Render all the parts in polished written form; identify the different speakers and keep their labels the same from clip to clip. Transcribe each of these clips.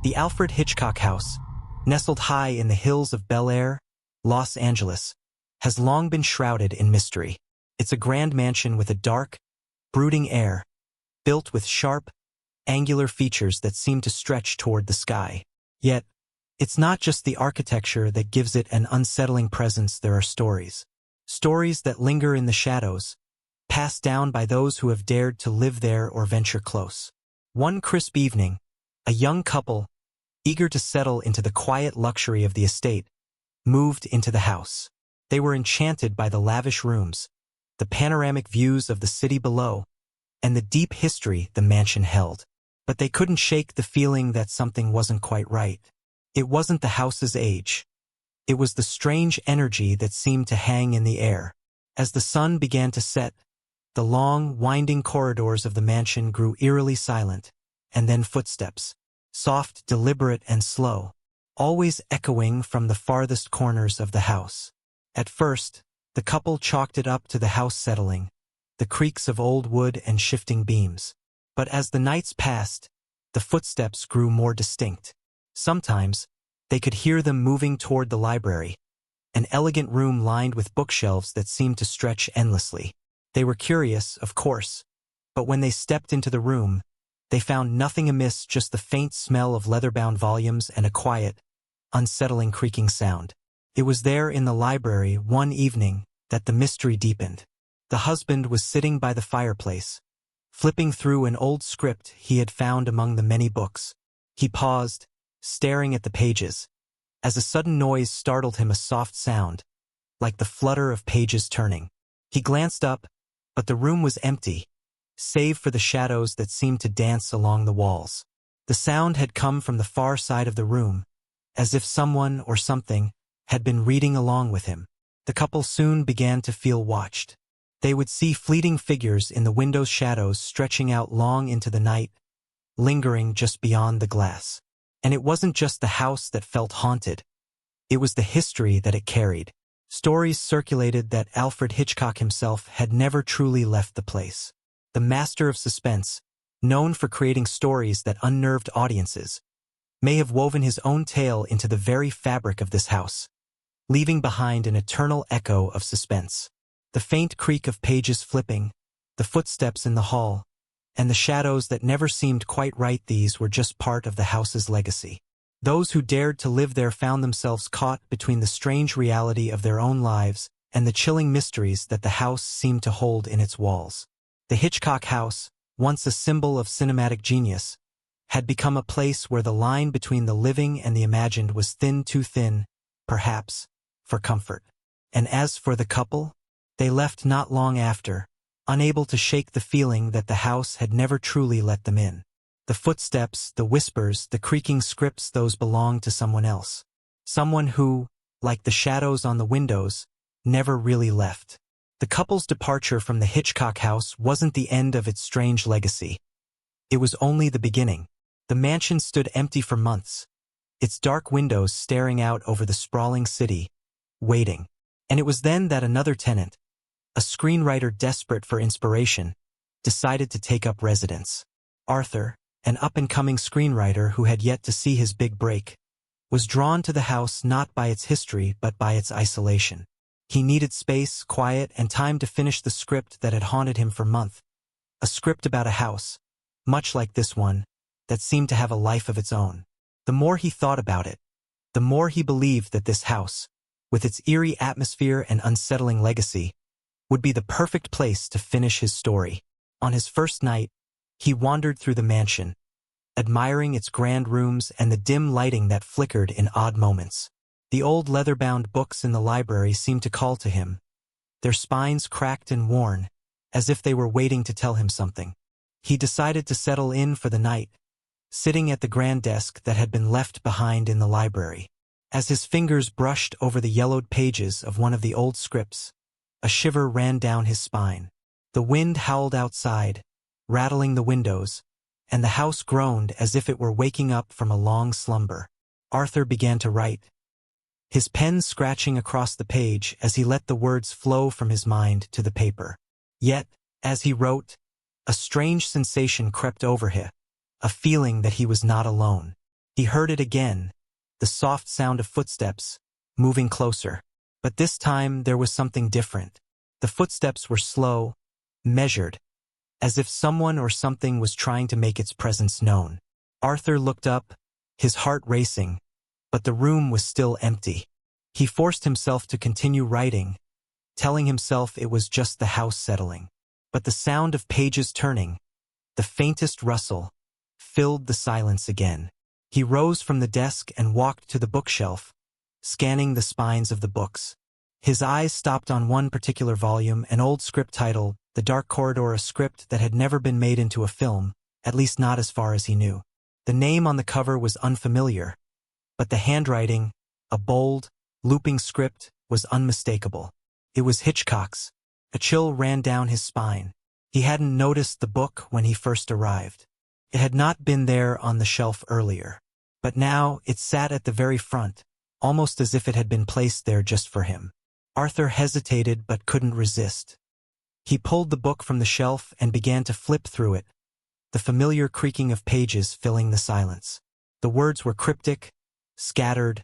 Speaker 1: The Alfred Hitchcock House, nestled high in the hills of Bel-Air, Los Angeles, has long been shrouded in mystery. It's a grand mansion with a dark, brooding air, built with sharp, angular features that seem to stretch toward the sky. Yet, it's not just the architecture that gives it an unsettling presence. There are stories. Stories that linger in the shadows, passed down by those who have dared to live there or venture close. One crisp evening, a young couple, eager to settle into the quiet luxury of the estate, moved into the house. They were enchanted by the lavish rooms, the panoramic views of the city below, and the deep history the mansion held. But they couldn't shake the feeling that something wasn't quite right. It wasn't the house's age. It was the strange energy that seemed to hang in the air. As the sun began to set, the long, winding corridors of the mansion grew eerily silent, and then footsteps, soft, deliberate, and slow, always echoing from the farthest corners of the house. At first, the couple chalked it up to the house settling, the creaks of old wood and shifting beams. But as the nights passed, the footsteps grew more distinct. Sometimes, they could hear them moving toward the library, an elegant room lined with bookshelves that seemed to stretch endlessly. They were curious, of course, but when they stepped into the room, they found nothing amiss, just the faint smell of leather-bound volumes and a quiet, unsettling creaking sound. It was there in the library one evening that the mystery deepened. The husband was sitting by the fireplace, flipping through an old script he had found among the many books. He paused, staring at the pages, as a sudden noise startled him, a soft sound, like the flutter of pages turning. He glanced up, but the room was empty, save for the shadows that seemed to dance along the walls. The sound had come from the far side of the room, as if someone or something had been reading along with him. The couple soon began to feel watched. They would see fleeting figures in the window's shadows stretching out long into the night, lingering just beyond the glass. And it wasn't just the house that felt haunted. It was the history that it carried. Stories circulated that Alfred Hitchcock himself had never truly left the place. The master of suspense, known for creating stories that unnerved audiences, may have woven his own tale into the very fabric of this house, leaving behind an eternal echo of suspense. The faint creak of pages flipping, the footsteps in the hall, and the shadows that never seemed quite right, these were just part of the house's legacy. Those who dared to live there found themselves caught between the strange reality of their own lives and the chilling mysteries that the house seemed to hold in its walls. The Hitchcock House, once a symbol of cinematic genius, had become a place where the line between the living and the imagined was thin, too thin, perhaps, for comfort. And as for the couple, they left not long after, unable to shake the feeling that the house had never truly let them in. The footsteps, the whispers, the creaking scripts, those belonged to someone else. Someone who, like the shadows on the windows, never really left. The couple's departure from the Hitchcock House wasn't the end of its strange legacy. It was only the beginning. The mansion stood empty for months, its dark windows staring out over the sprawling city, waiting. And it was then that another tenant, a screenwriter desperate for inspiration, decided to take up residence. Arthur, an up-and-coming screenwriter who had yet to see his big break, was drawn to the house not by its history but by its isolation. He needed space, quiet, and time to finish the script that had haunted him for months. A script about a house, much like this one, that seemed to have a life of its own. The more he thought about it, the more he believed that this house, with its eerie atmosphere and unsettling legacy, would be the perfect place to finish his story. On his first night, he wandered through the mansion, admiring its grand rooms and the dim lighting that flickered in odd moments. The old leather-bound books in the library seemed to call to him, their spines cracked and worn, as if they were waiting to tell him something. He decided to settle in for the night, sitting at the grand desk that had been left behind in the library. As his fingers brushed over the yellowed pages of one of the old scripts, a shiver ran down his spine. The wind howled outside, rattling the windows, and the house groaned as if it were waking up from a long slumber. Arthur began to write, his pen scratching across the page as he let the words flow from his mind to the paper. Yet, as he wrote, a strange sensation crept over him, a feeling that he was not alone. He heard it again, the soft sound of footsteps, moving closer. But this time there was something different. The footsteps were slow, measured, as if someone or something was trying to make its presence known. Arthur looked up, his heart racing, but the room was still empty. He forced himself to continue writing, telling himself it was just the house settling. But the sound of pages turning, the faintest rustle, filled the silence again. He rose from the desk and walked to the bookshelf, scanning the spines of the books. His eyes stopped on one particular volume, an old script titled The Dark Corridor, a script that had never been made into a film, at least not as far as he knew. The name on the cover was unfamiliar, but the handwriting, a bold, looping script, was unmistakable. It was Hitchcock's. A chill ran down his spine. He hadn't noticed the book when he first arrived. It had not been there on the shelf earlier. But now it sat at the very front, almost as if it had been placed there just for him. Arthur hesitated but couldn't resist. He pulled the book from the shelf and began to flip through it, the familiar creaking of pages filling the silence. The words were cryptic, scattered,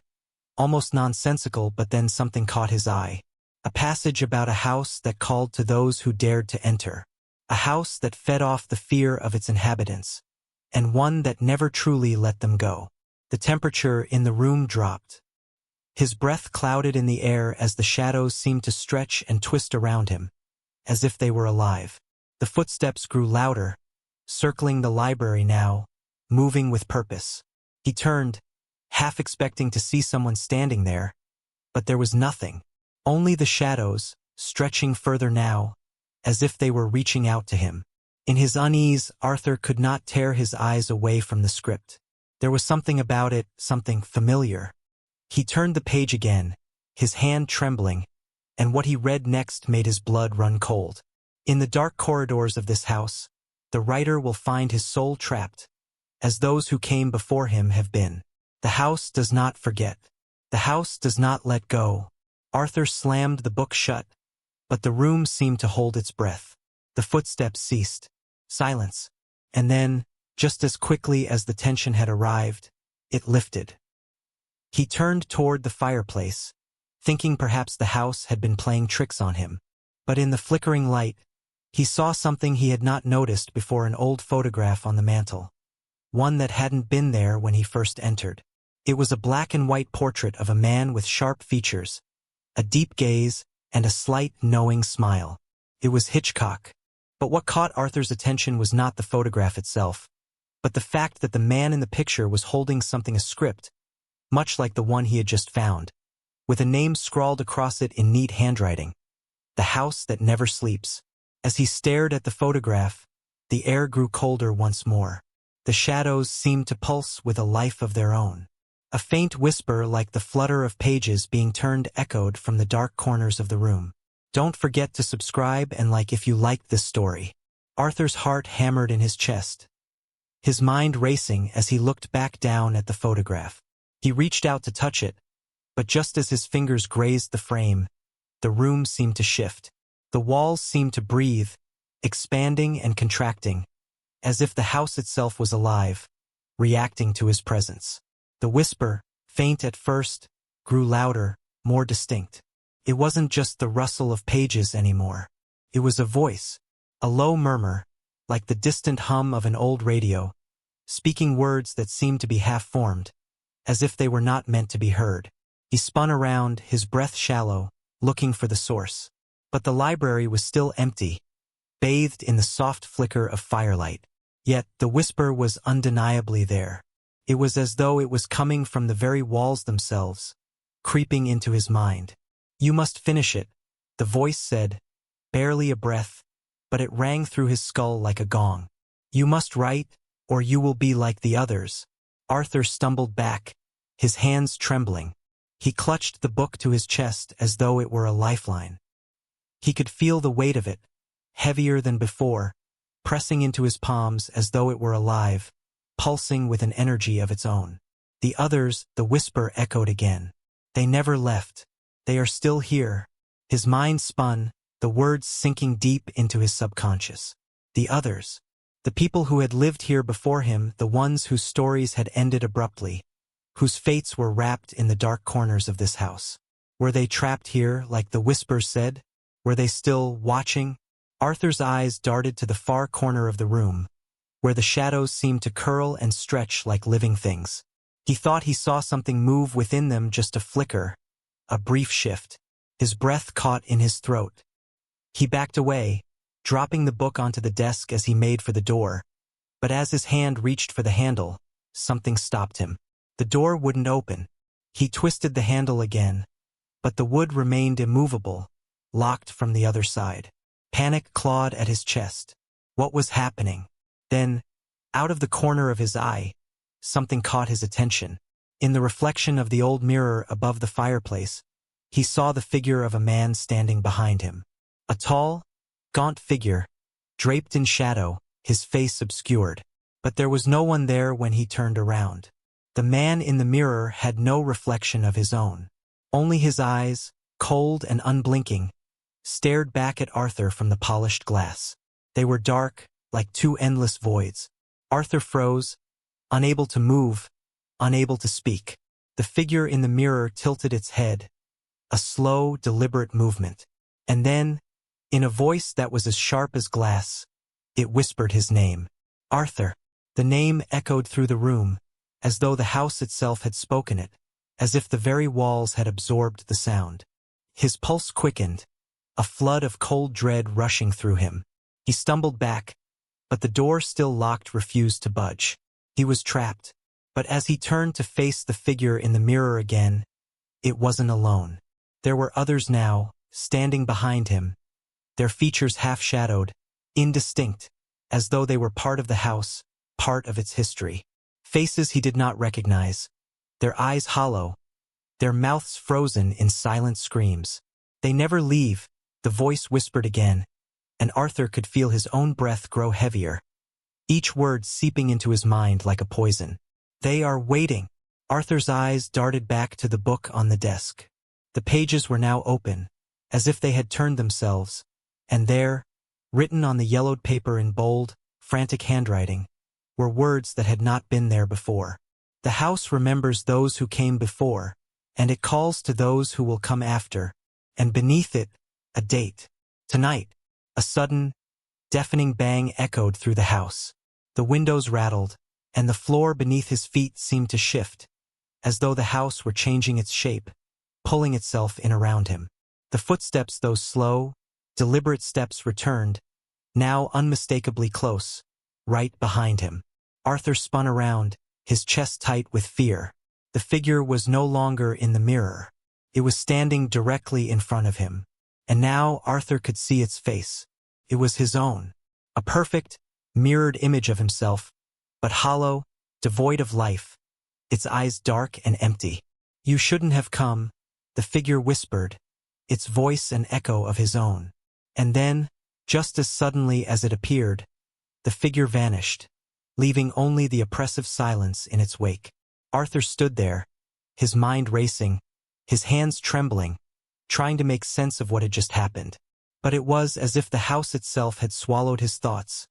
Speaker 1: almost nonsensical, but then something caught his eye. A passage about a house that called to those who dared to enter. A house that fed off the fear of its inhabitants, and one that never truly let them go. The temperature in the room dropped. His breath clouded in the air as the shadows seemed to stretch and twist around him, as if they were alive. The footsteps grew louder, circling the library now, moving with purpose. He turned, half expecting to see someone standing there, but there was nothing. Only the shadows, stretching further now, as if they were reaching out to him. In his unease, Arthur could not tear his eyes away from the script. There was something about it, something familiar. He turned the page again, his hand trembling, and what he read next made his blood run cold. In the dark corridors of this house, the writer will find his soul trapped, as those who came before him have been. The house does not forget. The house does not let go. Arthur slammed the book shut, but the room seemed to hold its breath. The footsteps ceased. Silence. And then, just as quickly as the tension had arrived, it lifted. He turned toward the fireplace, thinking perhaps the house had been playing tricks on him. But in the flickering light, he saw something he had not noticed before, an old photograph on the mantel. One that hadn't been there when he first entered. It was a black and white portrait of a man with sharp features, a deep gaze, and a slight, knowing smile. It was Hitchcock. But what caught Arthur's attention was not the photograph itself, but the fact that the man in the picture was holding something, a script, much like the one he had just found, with a name scrawled across it in neat handwriting. The House That Never Sleeps. As he stared at the photograph, the air grew colder once more. The shadows seemed to pulse with a life of their own. A faint whisper like the flutter of pages being turned echoed from the dark corners of the room. Don't forget to subscribe and like if you liked this story. Arthur's heart hammered in his chest, his mind racing as he looked back down at the photograph. He reached out to touch it, but just as his fingers grazed the frame, the room seemed to shift. The walls seemed to breathe, expanding and contracting, as if the house itself was alive, reacting to his presence. The whisper, faint at first, grew louder, more distinct. It wasn't just the rustle of pages anymore. It was a voice, a low murmur, like the distant hum of an old radio, speaking words that seemed to be half-formed, as if they were not meant to be heard. He spun around, his breath shallow, looking for the source. But the library was still empty, bathed in the soft flicker of firelight. Yet the whisper was undeniably there. It was as though it was coming from the very walls themselves, creeping into his mind. You must finish it, the voice said, barely a breath, but it rang through his skull like a gong. You must write, or you will be like the others. Arthur stumbled back, his hands trembling. He clutched the book to his chest as though it were a lifeline. He could feel the weight of it, heavier than before, pressing into his palms as though it were alive, pulsing with an energy of its own. The others, the whisper echoed again. They never left. They are still here. His mind spun, the words sinking deep into his subconscious. The others. The people who had lived here before him, the ones whose stories had ended abruptly. whose fates were wrapped in the dark corners of this house. Were they trapped here, like the whispers said? Were they still watching? Arthur's eyes darted to the far corner of the room, where the shadows seemed to curl and stretch like living things. He thought he saw something move within them, just a flicker, a brief shift. His breath caught in his throat. He backed away, dropping the book onto the desk as he made for the door. But as his hand reached for the handle, something stopped him. The door wouldn't open. He twisted the handle again, but the wood remained immovable, locked from the other side. Panic clawed at his chest. What was happening? Then, out of the corner of his eye, something caught his attention. In the reflection of the old mirror above the fireplace, he saw the figure of a man standing behind him. A tall, gaunt figure, draped in shadow, his face obscured. But there was no one there when he turned around. The man in the mirror had no reflection of his own. Only his eyes, cold and unblinking, stared back at Arthur from the polished glass. They were dark, like two endless voids. Arthur froze, unable to move, unable to speak. The figure in the mirror tilted its head, a slow, deliberate movement. And then, in a voice that was as sharp as glass, it whispered his name. Arthur. The name echoed through the room, as though the house itself had spoken it, as if the very walls had absorbed the sound. His pulse quickened, a flood of cold dread rushing through him. He stumbled back, but the door, still locked, refused to budge. He was trapped, but as he turned to face the figure in the mirror again, it wasn't alone. There were others now, standing behind him, their features half-shadowed, indistinct, as though they were part of the house, part of its history. Faces he did not recognize, their eyes hollow, their mouths frozen in silent screams. They never leave, the voice whispered again, and Arthur could feel his own breath grow heavier, each word seeping into his mind like a poison. They are waiting. Arthur's eyes darted back to the book on the desk. The pages were now open, as if they had turned themselves, and there, written on the yellowed paper in bold, frantic handwriting, were words that had not been there before. The house remembers those who came before, and it calls to those who will come after, and beneath it, a date. Tonight. A sudden, deafening bang echoed through the house. The windows rattled, and the floor beneath his feet seemed to shift, as though the house were changing its shape, pulling itself in around him. The footsteps, those slow, deliberate steps, returned, now unmistakably close, right behind him. Arthur spun around, his chest tight with fear. The figure was no longer in the mirror. It was standing directly in front of him. And now Arthur could see its face. It was his own. A perfect, mirrored image of himself, but hollow, devoid of life, its eyes dark and empty. You shouldn't have come, the figure whispered, its voice an echo of his own. And then, just as suddenly as it appeared, the figure vanished, leaving only the oppressive silence in its wake. Arthur stood there, his mind racing, his hands trembling, trying to make sense of what had just happened. But it was as if the house itself had swallowed his thoughts,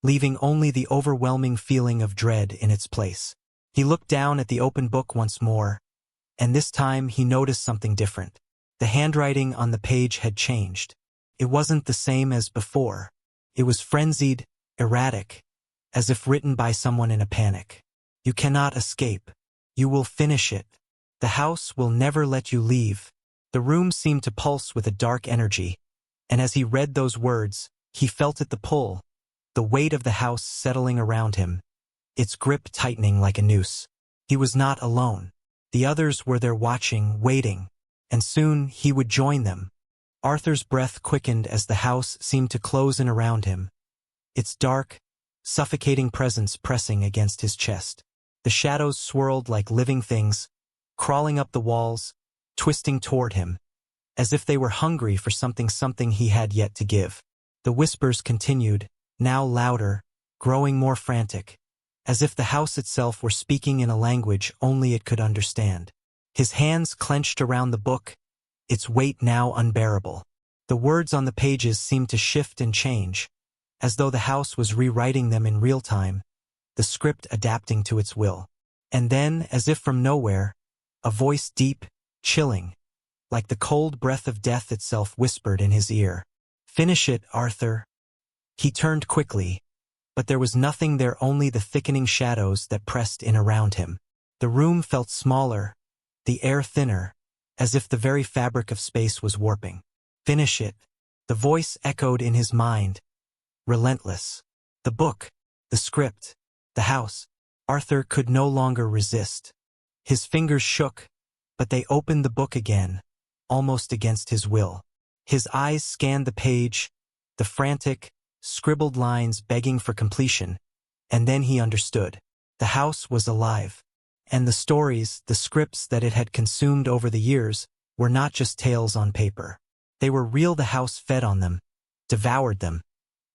Speaker 1: leaving only the overwhelming feeling of dread in its place. He looked down at the open book once more, and this time he noticed something different. The handwriting on the page had changed. It wasn't the same as before. It was frenzied, erratic, as if written by someone in a panic. You cannot escape. You will finish it. The house will never let you leave. The room seemed to pulse with a dark energy, and as he read those words, he felt it, the pull, the weight of the house settling around him, its grip tightening like a noose. He was not alone. The others were there watching, waiting, and soon he would join them. Arthur's breath quickened as the house seemed to close in around him, its dark, suffocating presence pressing against his chest. The shadows swirled like living things, crawling up the walls, twisting toward him, as if they were hungry for something he had yet to give. The whispers continued, now louder, growing more frantic, as if the house itself were speaking in a language only it could understand. His hands clenched around the book, its weight now unbearable. The words on the pages seemed to shift and change, as though the house was rewriting them in real time, the script adapting to its will. And then, as if from nowhere, a voice deep, chilling, like the cold breath of death itself whispered in his ear. "Finish it, Arthur." He turned quickly, but there was nothing there, only the thickening shadows that pressed in around him. The room felt smaller, the air thinner, as if the very fabric of space was warping. "Finish it," the voice echoed in his mind, relentless. The book, the script, the house. Arthur could no longer resist. His fingers shook, but they opened the book again, almost against his will. His eyes scanned the page, the frantic, scribbled lines begging for completion, and then he understood. The house was alive. And the stories, the scripts that it had consumed over the years, were not just tales on paper. They were real. The house fed on them, devoured them,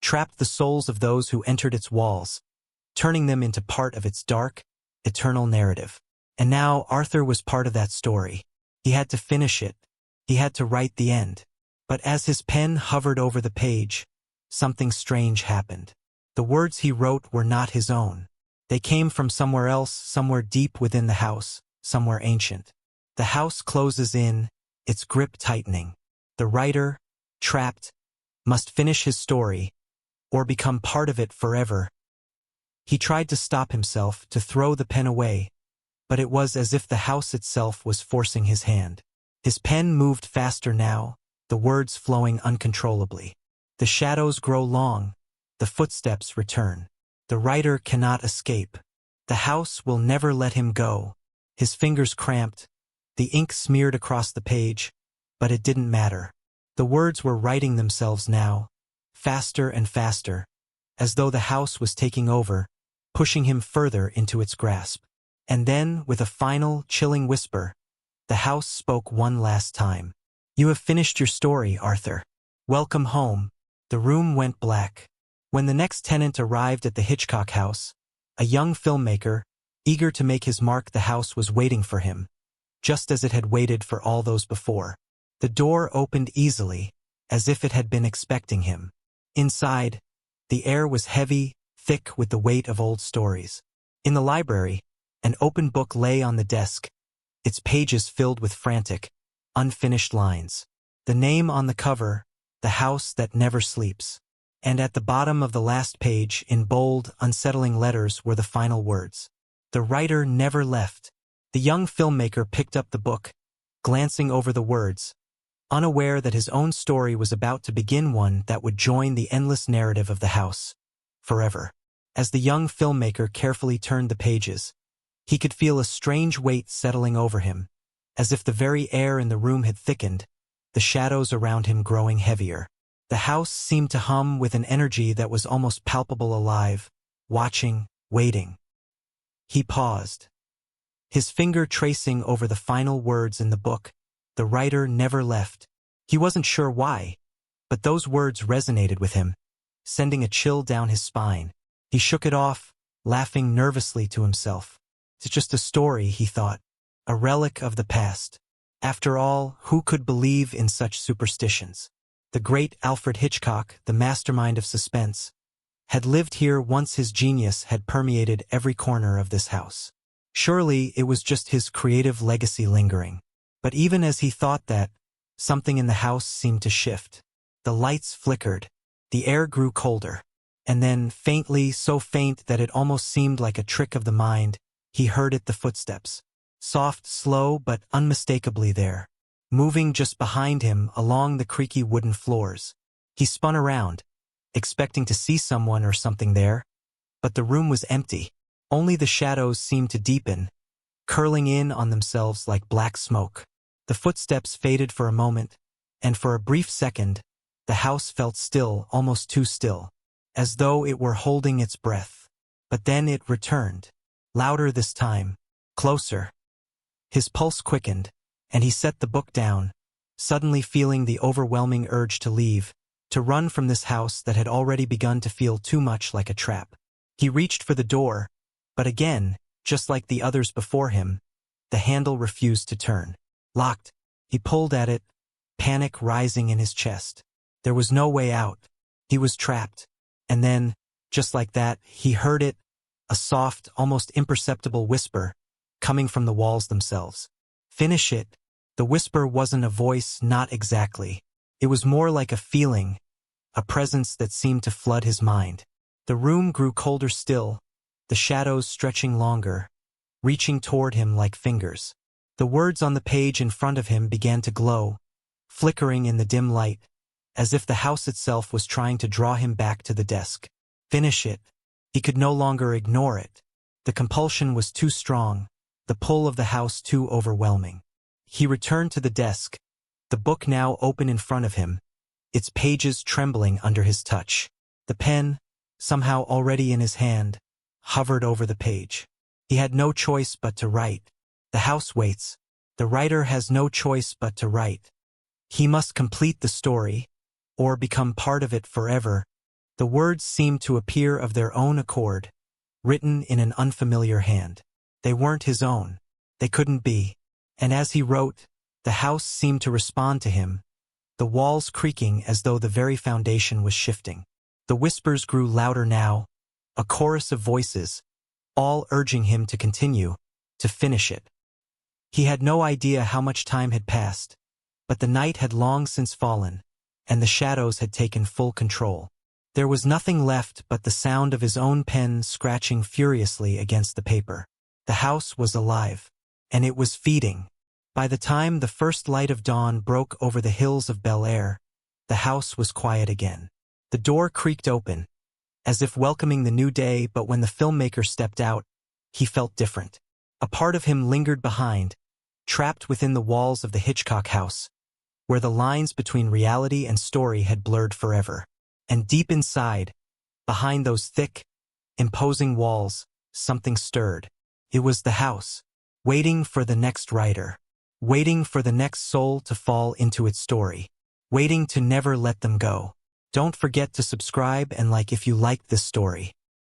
Speaker 1: trapped the souls of those who entered its walls, turning them into part of its dark, eternal narrative. And now Arthur was part of that story. He had to finish it. He had to write the end. But as his pen hovered over the page, something strange happened. The words he wrote were not his own. They came from somewhere else, somewhere deep within the house, somewhere ancient. The house closes in, its grip tightening. The writer, trapped, must finish his story, or become part of it forever. He tried to stop himself, to throw the pen away, but it was as if the house itself was forcing his hand. His pen moved faster now, the words flowing uncontrollably. The shadows grow long, the footsteps return. The writer cannot escape. The house will never let him go. His fingers cramped, the ink smeared across the page, but it didn't matter. The words were writing themselves now, faster and faster, as though the house was taking over, pushing him further into its grasp. And then, with a final, chilling whisper, the house spoke one last time. "You have finished your story, Arthur. Welcome home." The room went black. When the next tenant arrived at the Hitchcock House, a young filmmaker, eager to make his mark, the house was waiting for him, just as it had waited for all those before. The door opened easily, as if it had been expecting him. Inside, the air was heavy, thick with the weight of old stories. In the library, an open book lay on the desk, its pages filled with frantic, unfinished lines. The name on the cover, "The House That Never Sleeps." And at the bottom of the last page, in bold, unsettling letters, were the final words. "The writer never left." The young filmmaker picked up the book, glancing over the words, unaware that his own story was about to begin, one that would join the endless narrative of the house, forever. As the young filmmaker carefully turned the pages, he could feel a strange weight settling over him, as if the very air in the room had thickened, the shadows around him growing heavier. The house seemed to hum with an energy that was almost palpable, alive, watching, waiting. He paused, his finger tracing over the final words in the book, "The writer never left." He wasn't sure why, but those words resonated with him, sending a chill down his spine. He shook it off, laughing nervously to himself. It's just a story, he thought, a relic of the past. After all, who could believe in such superstitions? The great Alfred Hitchcock, the mastermind of suspense, had lived here once. His genius had permeated every corner of this house. Surely it was just his creative legacy lingering. But even as he thought that, something in the house seemed to shift. The lights flickered, the air grew colder, and then, faintly, so faint that it almost seemed like a trick of the mind, he heard it, the footsteps. Soft, slow, but unmistakably there, moving just behind him along the creaky wooden floors. He spun around, expecting to see someone or something there, but the room was empty. Only the shadows seemed to deepen, curling in on themselves like black smoke. The footsteps faded for a moment, and for a brief second, the house felt still, almost too still, as though it were holding its breath. But then it returned, louder this time, closer. His pulse quickened, and he set the book down, suddenly feeling the overwhelming urge to leave, to run from this house that had already begun to feel too much like a trap. He reached for the door, but again, just like the others before him, the handle refused to turn. Locked. He pulled at it, panic rising in his chest. There was no way out. He was trapped. And then, just like that, he heard it, a soft, almost imperceptible whisper, coming from the walls themselves. Finish it. The whisper wasn't a voice, not exactly. It was more like a feeling, a presence that seemed to flood his mind. The room grew colder still, the shadows stretching longer, reaching toward him like fingers. The words on the page in front of him began to glow, flickering in the dim light, as if the house itself was trying to draw him back to the desk. Finish it. He could no longer ignore it. The compulsion was too strong, the pull of the house too overwhelming. He returned to the desk, the book now open in front of him, its pages trembling under his touch. The pen, somehow already in his hand, hovered over the page. He had no choice but to write. The house waits. The writer has no choice but to write. He must complete the story, or become part of it forever. The words seemed to appear of their own accord, written in an unfamiliar hand. They weren't his own. They couldn't be. And as he wrote, the house seemed to respond to him, the walls creaking as though the very foundation was shifting. The whispers grew louder now, a chorus of voices, all urging him to continue, to finish it. He had no idea how much time had passed, but the night had long since fallen, and the shadows had taken full control. There was nothing left but the sound of his own pen scratching furiously against the paper. The house was alive, and it was feeding. By the time the first light of dawn broke over the hills of Bel-Air, the house was quiet again. The door creaked open, as if welcoming the new day, but when the filmmaker stepped out, he felt different. A part of him lingered behind, trapped within the walls of the Hitchcock House, where the lines between reality and story had blurred forever. And deep inside, behind those thick, imposing walls, something stirred. It was the house, waiting for the next writer, waiting for the next soul to fall into its story, waiting to never let them go. Don't forget to subscribe and like if you liked this story.